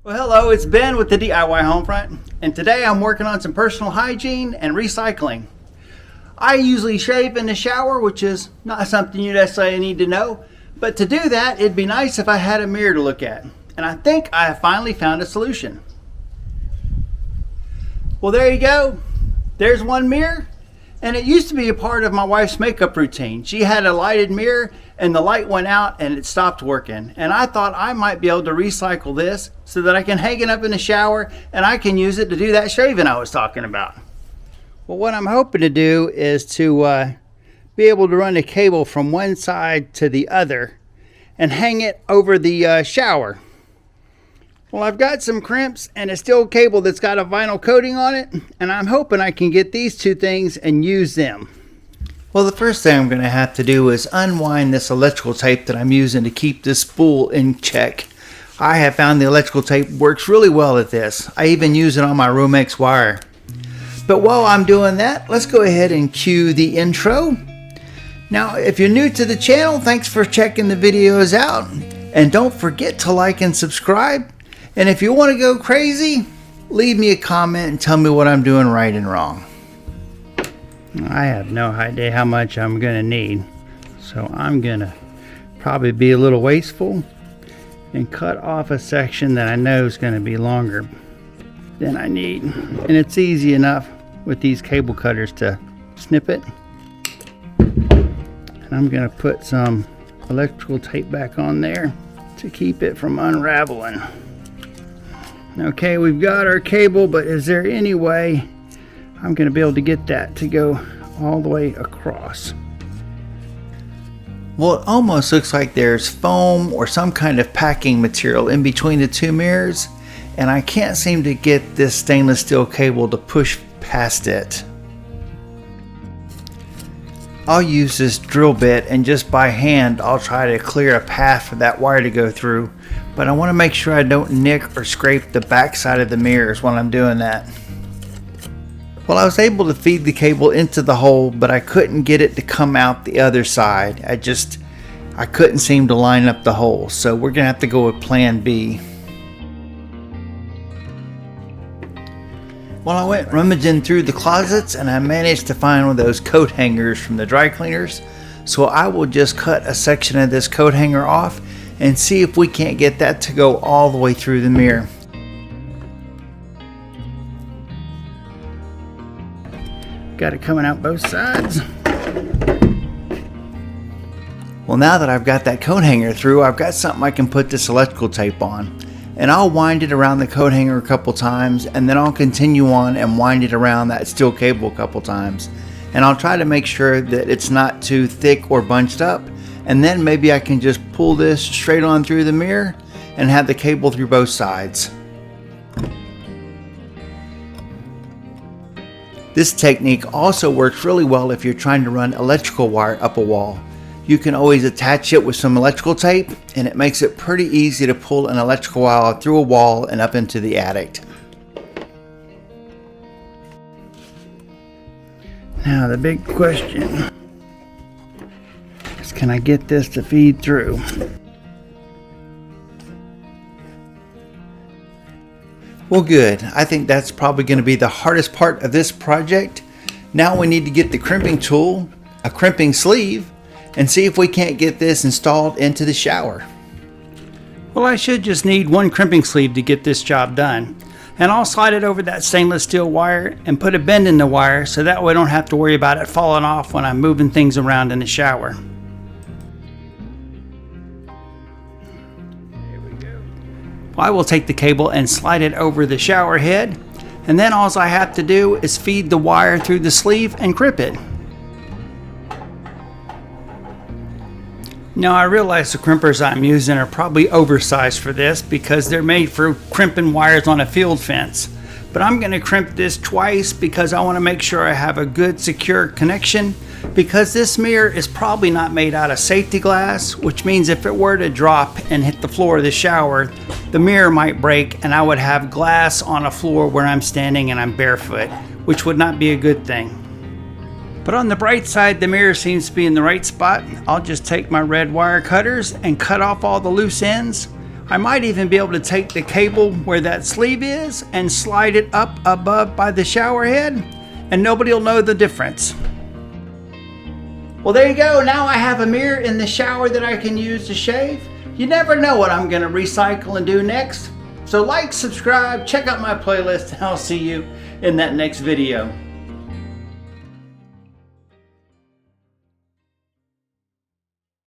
Well, hello, it's Ben with the DIY Homefront, and today I'm working on some personal hygiene and recycling. I usually shave in the shower, which is not something you necessarily need to know, but to do that, it'd be nice if I had a mirror to look at, and I think I have finally found a solution. Well, there you go. There's one mirror, and it used to be a part of my wife's makeup routine. She had a lighted mirror, and the light went out and it stopped working. And I thought I might be able to recycle this so that I can hang it up in the shower and I can use it to do that shaving I was talking about. Well, what I'm hoping to do is to be able to run the cable from one side to the other and hang it over the shower. Well, I've got some crimps and a steel cable that's got a vinyl coating on it, and I'm hoping I can get these two things and use them. Well, the first thing I'm going to have to do is unwind this electrical tape that I'm using to keep this spool in check. I have found the electrical tape works really well at this. I even use it on my Romex wire. But while I'm doing that, let's go ahead and cue the intro. Now, if you're new to the channel, thanks for checking the videos out. And don't forget to like and subscribe. And if you want to go crazy, leave me a comment and tell me what I'm doing right and wrong. I have no idea how much I'm going to need, so I'm going to probably be a little wasteful and cut off a section that I know is going to be longer than I need. And it's easy enough with these cable cutters to snip it. And I'm going to put some electrical tape back on there to keep it from unraveling. Okay, we've got our cable, but is there any way I'm going to be able to get that to go all the way across? Well, it almost looks like there's foam or some kind of packing material in between the two mirrors, and I can't seem to get this stainless steel cable to push past it. I'll use this drill bit, and just by hand I'll try to clear a path for that wire to go through, but I want to make sure I don't nick or scrape the back side of the mirrors when I'm doing that. Well, I was able to feed the cable into the hole, but I couldn't get it to come out the other side. I couldn't seem to line up the hole, so we're gonna have to go with plan B. Well, I went rummaging through the closets and I managed to find one of those coat hangers from the dry cleaners. So I will just cut a section of this coat hanger off and see if we can't get that to go all the way through the mirror. Got it coming out both sides. Well, now that I've got that coat hanger through, I've got something I can put this electrical tape on. And I'll wind it around the coat hanger a couple times, and then I'll continue on and wind it around that steel cable a couple times. And I'll try to make sure that it's not too thick or bunched up. And then maybe I can just pull this straight on through the mirror and have the cable through both sides. This technique also works really well if you're trying to run electrical wire up a wall. You can always attach it with some electrical tape, and it makes it pretty easy to pull an electrical wire through a wall and up into the attic. Now the big question is, can I get this to feed through? Well, good. I think that's probably going to be the hardest part of this project. Now we need to get the crimping tool, a crimping sleeve, and see if we can't get this installed into the shower. Well, I should just need one crimping sleeve to get this job done. And I'll slide it over that stainless steel wire and put a bend in the wire so that way I don't have to worry about it falling off when I'm moving things around in the shower. I will take the cable and slide it over the shower head, and then all I have to do is feed the wire through the sleeve and crimp it. Now, I realize the crimpers I'm using are probably oversized for this because they're made for crimping wires on a field fence. But I'm going to crimp this twice because I want to make sure I have a good secure connection, because this mirror is probably not made out of safety glass, which means if it were to drop and hit the floor of the shower, the mirror might break and I would have glass on a floor where I'm standing and I'm barefoot, which would not be a good thing. But on the bright side, the mirror seems to be in the right spot. I'll just take my red wire cutters and cut off all the loose ends. I might even be able to take the cable where that sleeve is and slide it up above by the shower head, and nobody will know the difference. Well, there you go. Now I have a mirror in the shower that I can use to shave. You never know what I'm going to recycle and do next. So like, subscribe, check out my playlist, and I'll see you in that next video.